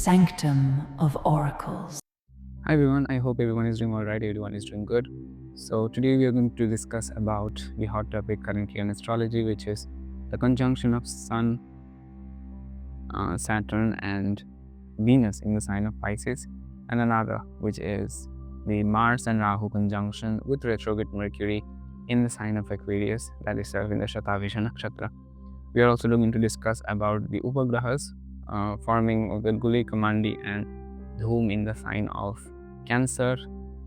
sanctum of oracles. Hi everyone, I hope everyone is doing alright, everyone is doing good. So today we are going to discuss about the hot topic currently in astrology, which is the conjunction of Sun, Saturn and Venus in the sign of Pisces, and another which is the Mars and Rahu conjunction with retrograde Mercury in the sign of Aquarius, that is in the Shatabhisha Nakshatra. We are also going to discuss about the Upagrahas forming of the Guli, Kamandi and Dhum in the sign of Cancer,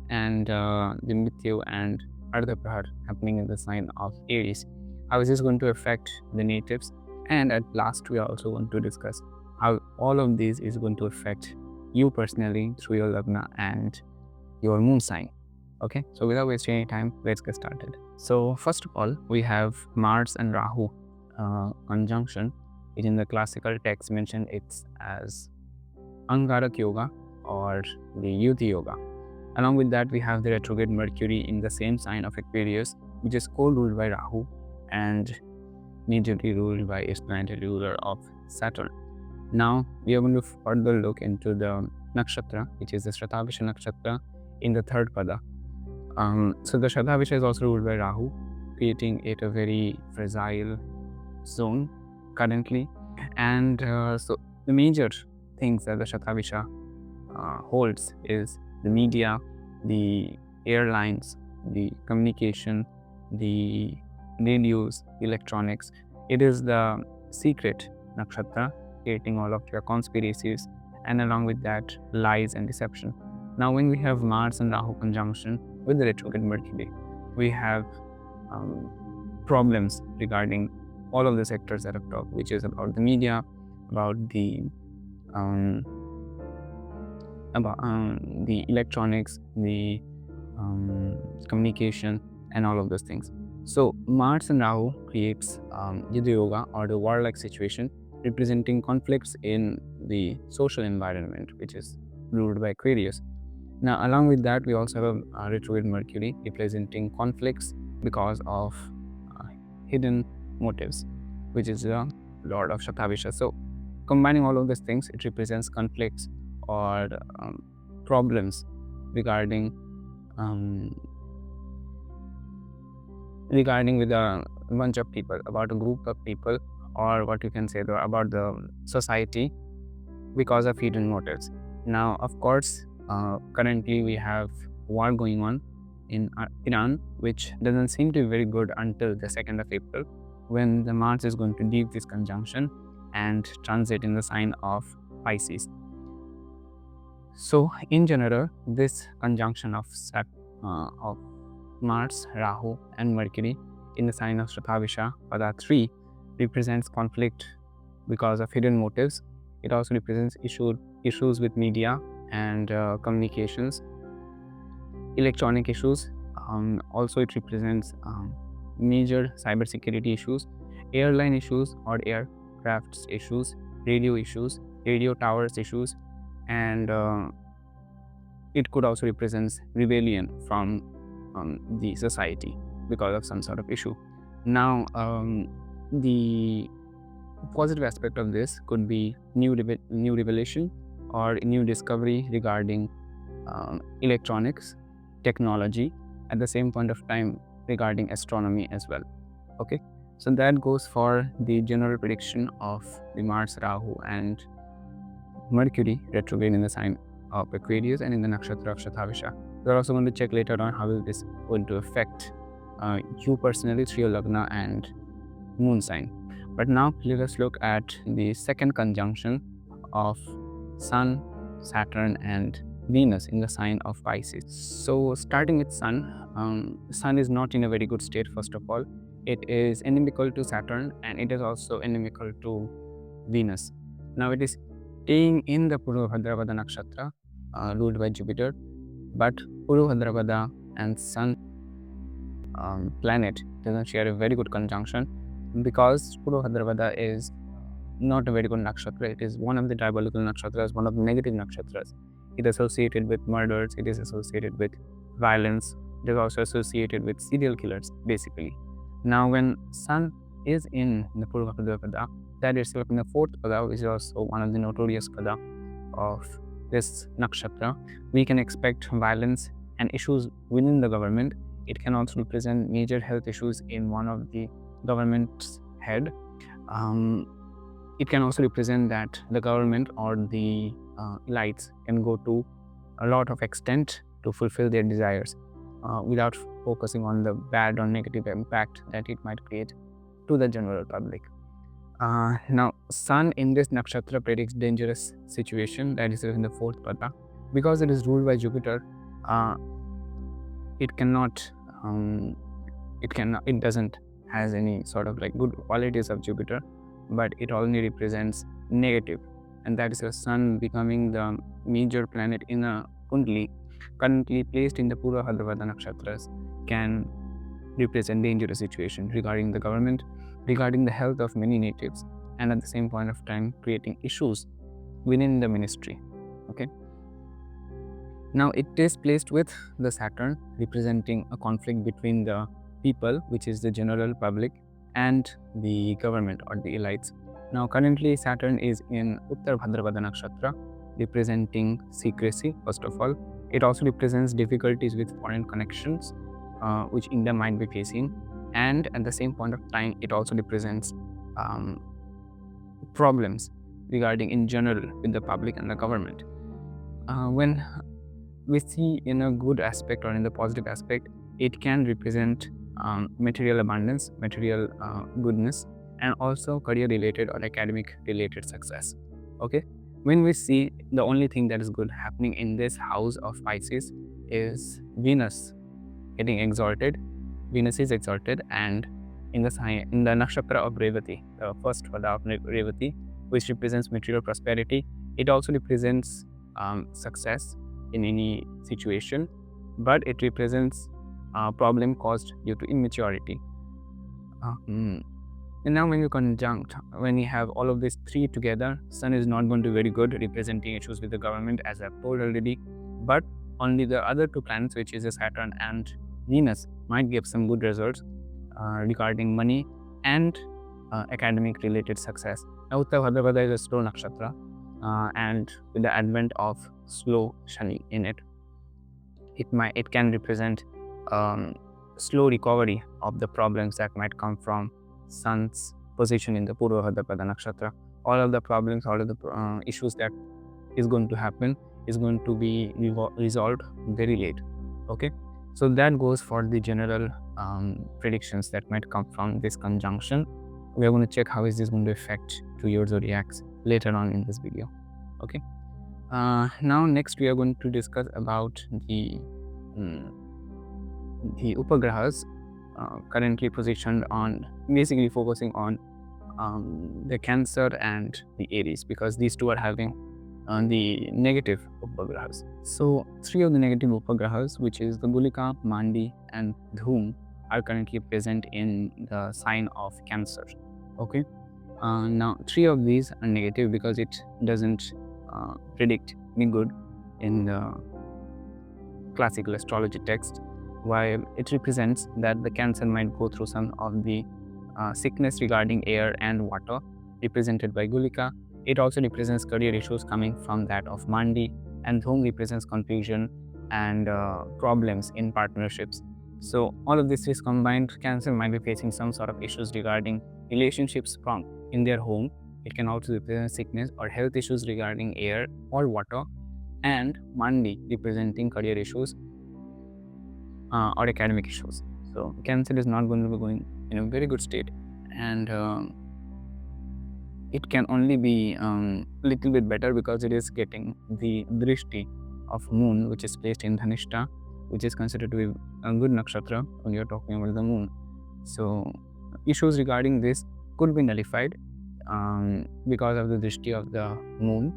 and the Mrityu and Ardhaprahar happening in the sign of Aries. How is this going to affect the natives? And at last, we are also going to discuss how all of these is going to affect you personally through your Lagna and your moon sign. Okay, so without wasting any time, let's get started. So first of all, we have Mars and Rahu conjunction, which in the classical text mentioned it's as Angarak Yoga or the Yuddha Yoga. Along with that, we have the retrograde Mercury in the same sign of Aquarius, which is co-ruled by Rahu and majorly ruled by its planetary ruler of Saturn. Now, we are going to further look into the nakshatra, which is the Shatabhisha Nakshatra in the third pada. So the Shatabhisha is also ruled by Rahu, creating it a very fragile zone currently. And so the major things that the Shatabhisha holds is the media, the airlines, the communication, the radios, electronics. It is the secret nakshatra, creating all of your conspiracies, and along with that, lies and deception. Now, when we have Mars and Rahu conjunction with the retrograde Mercury, we have problems regarding all of the sectors that I've talked, which is about the media, about the electronics, the communication, and all of those things. So Mars and Rahu creates Yuddha Yoga, or the warlike situation, representing conflicts in the social environment, which is ruled by Aquarius. Now, along with that, we also have a retrograde Mercury representing conflicts because of hidden motives, which is the Lord of Shatabhisha. So combining all of these things, it represents conflicts or problems regarding with a bunch of people, about a group of people, or what you can say about the society because of hidden motives. Now, of course, currently we have war going on in Iran, which doesn't seem to be very good until the 2nd of April, when the Mars is going to leave this conjunction and transit in the sign of Pisces. So in general, this conjunction of Mars, Rahu and Mercury in the sign of Shatabhisha pada 3 represents conflict because of hidden motives. It also represents issues with media and communications, electronic issues. Also, it represents major cybersecurity issues, airline issues or aircraft issues, radio issues, radio towers issues, and it could also represent rebellion from the society because of some sort of issue. Now, the positive aspect of this could be new revelation or new discovery regarding electronics, technology, at the same point of time regarding astronomy as well. Okay, so that goes for the general prediction of the Mars, Rahu and Mercury retrograde in the sign of Aquarius and in the nakshatra of Shatabhisha. We're also going to check later on how is this going to affect you personally through your Lagna and moon sign. But now let us look at the second conjunction of Sun, Saturn and Venus in the sign of Pisces. So starting with Sun, Sun is not in a very good state. First of all, it is inimical to Saturn and it is also inimical to Venus. Now it is staying in the Purvabhadrapada Nakshatra ruled by Jupiter, but Purvabhadrapada and Sun planet doesn't share a very good conjunction because Purvabhadrapada is not a very good nakshatra. It is one of the diabolical nakshatras, one of the negative nakshatras. It is associated with murders, it is associated with violence, it is also associated with serial killers, basically. Now, when Sun is in the Purvabhadrapada, that itself in the fourth pada, which is also one of the notorious pada of this nakshatra, we can expect violence and issues within the government. It can also represent major health issues in one of the government's head. It can also represent that the government or the elites can go to a lot of extent to fulfill their desires without focusing on the bad or negative impact that it might create to the general public. Now, Sun in this nakshatra predicts dangerous situation, that is in the fourth pada. Because it is ruled by Jupiter, it doesn't has any sort of like good qualities of Jupiter, but it only represents negative, and that is the Sun becoming the major planet in a kundali currently placed in the Purva Bhadrapada nakshatras can represent dangerous situation regarding the government, regarding the health of many natives, and at the same point of time creating issues within the ministry. Okay. Now it is placed with the Saturn, representing a conflict between the people, which is the general public, and the government or the elites. Now currently Saturn is in Uttar Bhadrapada nakshatra, representing secrecy. First of all, it also represents difficulties with foreign connections, which India might be facing, and at the same point of time it also represents problems regarding in general with the public and the government. When we see in a good aspect or in the positive aspect, it can represent material abundance, material goodness, and also career related or academic related success. Okay, when we see the only thing that is good happening in this house of Pisces is Venus getting exalted. Venus is exalted, and in the nakshatra of Revati, the first pada of Revati, which represents material prosperity, it also represents success in any situation, but it represents a problem caused due to immaturity. And now when you conjunct, when you have all of these three together, Sun is not going to be very good, representing issues with the government, as I've told already, but only the other two planets, which is Saturn and Venus, might give some good results regarding money and academic related success. Now Uttar Bhadrapada is a slow nakshatra, and with the advent of slow Shani in it, it can represent slow recovery of the problems that might come from Sun's position in the Purva Bhadrapada nakshatra. All of the problems, all of the issues that is going to happen is going to be resolved very late. Okay, so that goes for the general predictions that might come from this conjunction. We are going to check how is this going to affect to your zodiacs later on in this video. Okay. Now next we are going to discuss about the upagrahas currently positioned on, basically focusing on the Cancer and the Aries, because these two are having the negative upagrahas. So three of the negative upagrahas, which is the Gulika, Mandi, and Dhum, are currently present in the sign of Cancer. Okay. Now three of these are negative because it doesn't predict any good in the classical astrology text, while it represents that the Cancer might go through some of the sickness regarding air and water, represented by Gulika. It also represents career issues coming from that of Mandi, and Dhum represents confusion and problems in partnerships. So all of this is combined. Cancer might be facing some sort of issues regarding relationships from in their home. It can also represent sickness or health issues regarding air or water, and Mandi representing career issues or academic issues. So Cancer is not going to be going in a very good state, and it can only be a little bit better because it is getting the drishti of moon, which is placed in Dhanishta, which is considered to be a good nakshatra when you're talking about the moon. So issues regarding this could be nullified because of the drishti of the moon.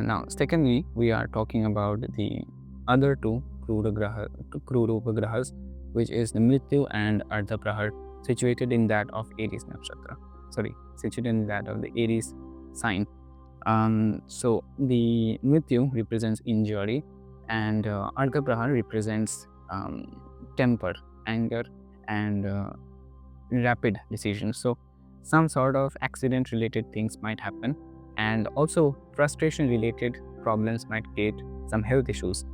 Now secondly, we are talking about the other two Krura Upagrahas, which is the Mrityu and Ardha Prahar, situated in that of Aries nakshatra. Situated in that of the Aries sign. So the Mrityu represents injury, and Ardha Prahar represents temper, anger, and rapid decisions. So some sort of accident related things might happen, And also frustration related problems might create some health issues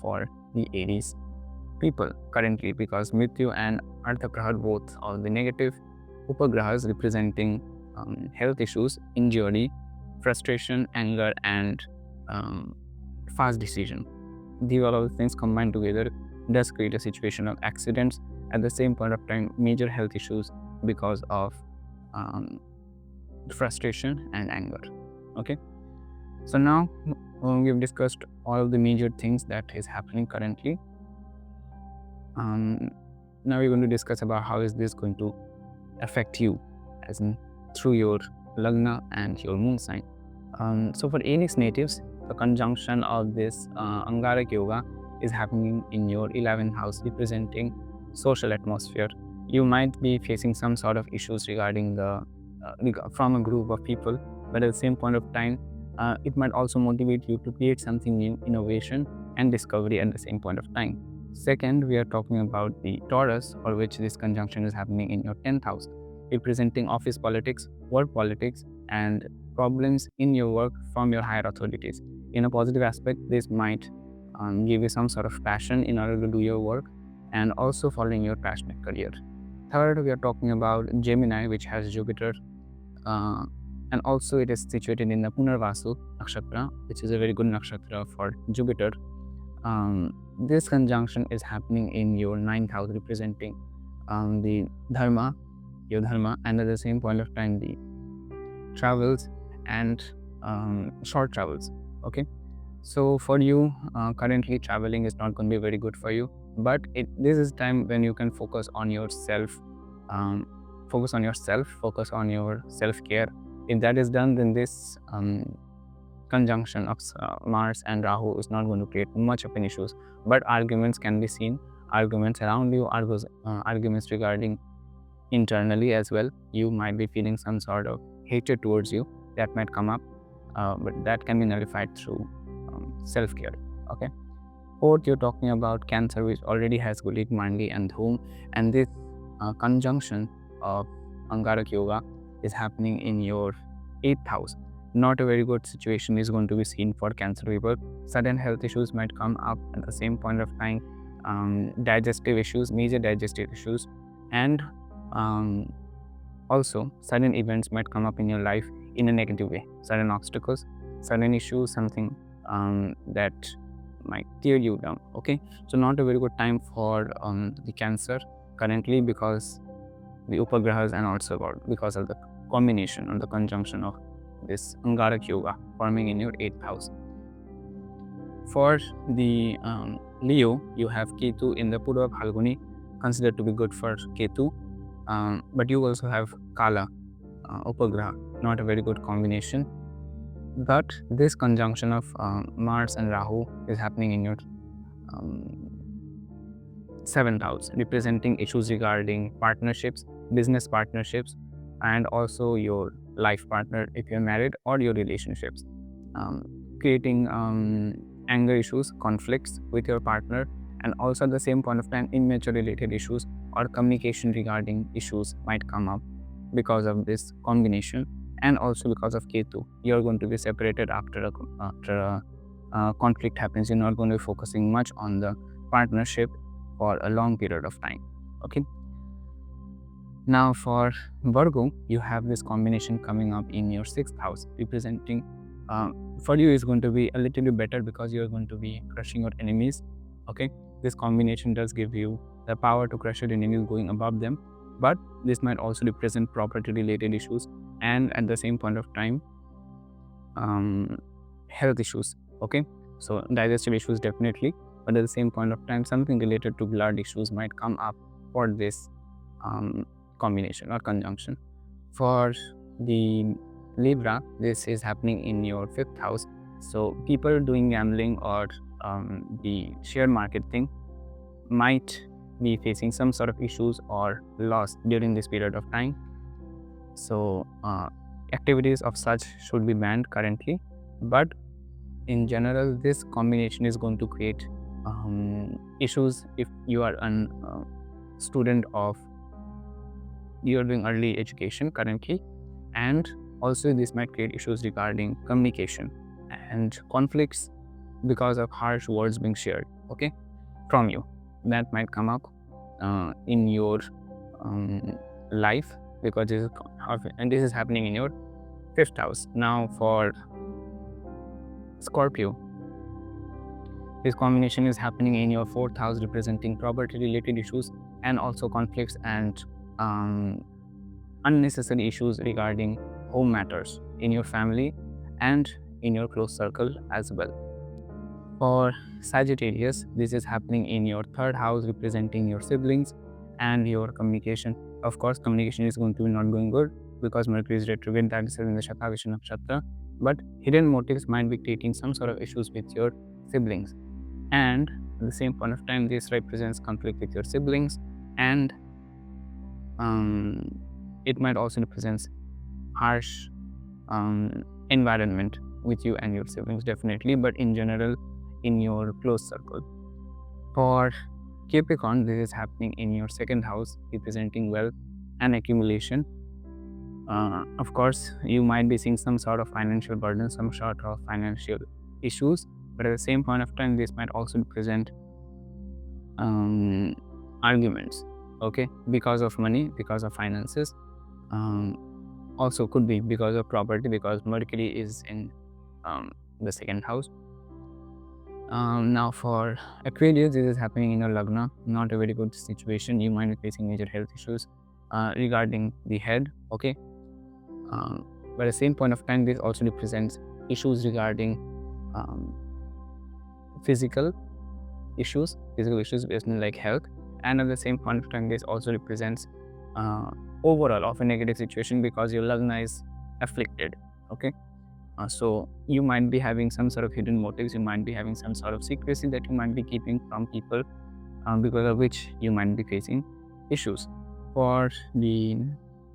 for the Aries people currently, because Mrityu and Arthagraha, both are the negative upagrahas representing health issues, injury, frustration, anger, and fast decision. These all of the things combined together does create a situation of accidents. At the same point of time, major health issues because of frustration and anger. Okay, so now we've discussed all of the major things that is happening currently. Now we're going to discuss about how is this going to affect you, as in through your lagna and your moon sign. So for Aries natives, the conjunction of this Angarak Yoga is happening in your 11th house, representing social atmosphere. You might be facing some sort of issues regarding the from a group of people, but at the same point of time, it might also motivate you to create something new, innovation and discovery at the same point of time. Second, we are talking about the Taurus, for which this conjunction is happening in your 10th house, representing office politics, work politics, and problems in your work from your higher authorities. In a positive aspect, this might give you some sort of passion in order to do your work and also following your passionate career. Third, we are talking about Gemini, which has Jupiter, and also it is situated in the Punarvasu Nakshatra, which is a very good nakshatra for Jupiter. This conjunction is happening in your 9th house, representing the dharma, your dharma, and at the same point of time the travels and short travels. Okay, so for you, currently traveling is not going to be very good for you, but this is time when you can focus on yourself, focus on your self-care. If that is done, then this conjunction of Mars and Rahu is not going to create much of an issues, but arguments can be seen, arguments around you, arguments regarding internally as well. You might be feeling some sort of hatred towards you that might come up, but that can be nullified through self-care. Okay. Fourth, you're talking about Cancer, which already has Gulik, Mandi and Dhum, and this conjunction of Angarak Yoga is happening in your 8th house. Not a very good situation is going to be seen for Cancer people. Sudden health issues might come up at the same point of time, digestive issues, major digestive issues, and also sudden events might come up in your life in a negative way. Sudden obstacles, sudden issues, something that might tear you down. Okay, so not a very good time for the Cancer currently, because the upagrahas and also because of the combination or the conjunction of this Angarak Yoga forming in your 8th house. For the Leo, you have Ketu in the Purva Phalguni, considered to be good for Ketu, but you also have Kala upagraha, not a very good combination. But this conjunction of Mars and Rahu is happening in your 7th house, representing issues regarding partnerships, business partnerships, and also your life partner if you're married, or your relationships, creating anger issues, conflicts with your partner, and also at the same point of time immature related issues or communication regarding issues might come up because of this combination. And also because of Ketu, you're going to be separated after a conflict happens. You're not going to be focusing much on the partnership for a long period of time. Okay. Now for Virgo, you have this combination coming up in your 6th house, representing for you is going to be a little bit better because you're going to be crushing your enemies. Okay, this combination does give you the power to crush your enemies, going above them, but this might also represent property related issues and at the same point of time health issues. Okay, so digestive issues definitely, but at the same point of time something related to blood issues might come up for this combination or conjunction. For the Libra, this is happening in your 5th house, so people doing gambling or the share market thing might be facing some sort of issues or loss during this period of time. So activities of such should be banned currently, but in general this combination is going to create issues if you are a student of, you're doing early education currently, and Also, this might create issues regarding communication and conflicts because of harsh words being shared, okay, from you. That might come up in your life, because this is happening in your 5th house. Now for Scorpio, this combination is happening in your 4th house, representing property related issues and also conflicts and unnecessary issues regarding home matters in your family and in your close circle as well. For Sagittarius, this is happening in your 3rd house, representing your siblings and your communication. Of course, communication is going to be not going good because Mercury is retrograde, that is in the Shatabhisha Nakshatra. But hidden motives might be creating some sort of issues with your siblings. And at the same point of time, this represents conflict with your siblings, and it might also represent harsh environment with you and your siblings, definitely, but in general in your close circle. For Capricorn, this is happening in your 2nd house, representing wealth and accumulation. Of course, you might be seeing some sort of financial burden, some sort of financial issues, but at the same point of time, this might also represent arguments, okay, because of money, because of finances. Also could be because of property, because Mercury is in the 2nd house. Now for Aquarius, this is happening in your Lagna, not a very good situation. You might be facing major health issues regarding the head, okay. But at the same point of time, this also represents issues regarding physical issues based on like health, and at the same point of time, this also represents overall of a negative situation because your Lagna is afflicted, okay. So you might be having some sort of hidden motives, you might be having some sort of secrecy that you might be keeping from people, because of which you might be facing issues. For the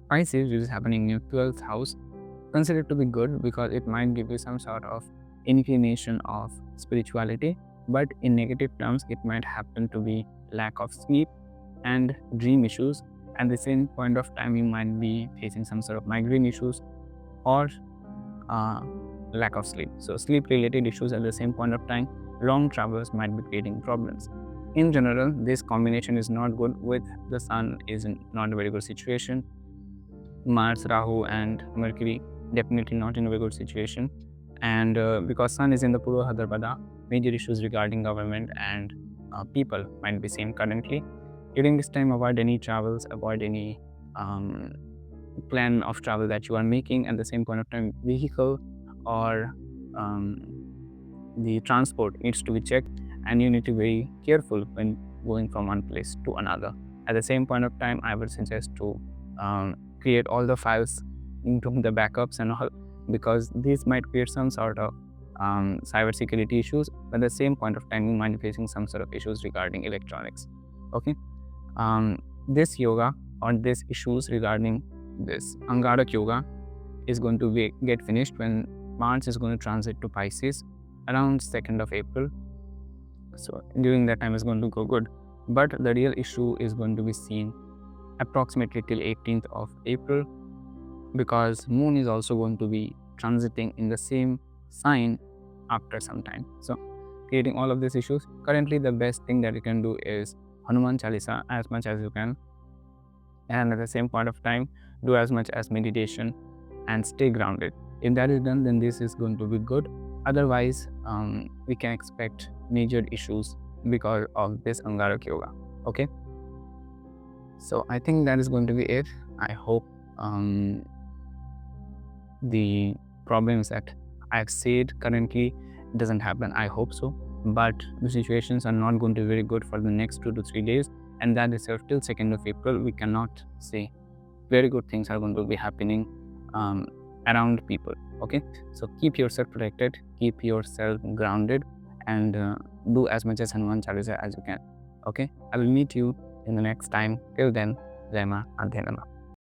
Pisces, which is happening in your 12th house, consider it to be good because it might give you some sort of inclination of spirituality, but in negative terms, it might happen to be lack of sleep and dream issues. At the same point of time, you might be facing some sort of migraine issues or lack of sleep. So sleep related issues. At the same point of time, long travels might be creating problems. In general, this combination is not good. With the Sun is not a very good situation. Mars, Rahu and Mercury definitely not in a very good situation. And because Sun is in the Purva Bhadrapada, major issues regarding government and people might be seen currently. During this time, avoid any travels, avoid any plan of travel that you are making. At the same point of time, vehicle or the transport needs to be checked, and you need to be very careful when going from one place to another. At the same point of time, I would suggest to create all the files into the backups and all, because these might create some sort of cyber security issues, but at the same point of time, you might be facing some sort of issues regarding electronics, okay. This yoga or these issues regarding this Angarak Yoga is going to get finished when Mars is going to transit to Pisces around 2nd of April. So during that time is going to go good, but the real issue is going to be seen approximately till 18th of April, because Moon is also going to be transiting in the same sign after some time. So creating all of these issues, currently the best thing that you can do is Hanuman Chalisa as much as you can, and at the same point of time, do as much as meditation and stay grounded. If that is done, then this is going to be good. Otherwise, we can expect major issues because of this Angarak Yoga, okay. So I think that is going to be it. I hope the problems that I've said currently doesn't happen. I hope so, but the situations are not going to be very good for the next 2 to 3 days, and that is till 2nd of April. We cannot say very good things are going to be happening around people, okay. So keep yourself protected, keep yourself grounded, and do as much as Hanuman Chalisa as you can, okay. I will meet you in the next time. Till then, Jai Ma, Adhe Nama.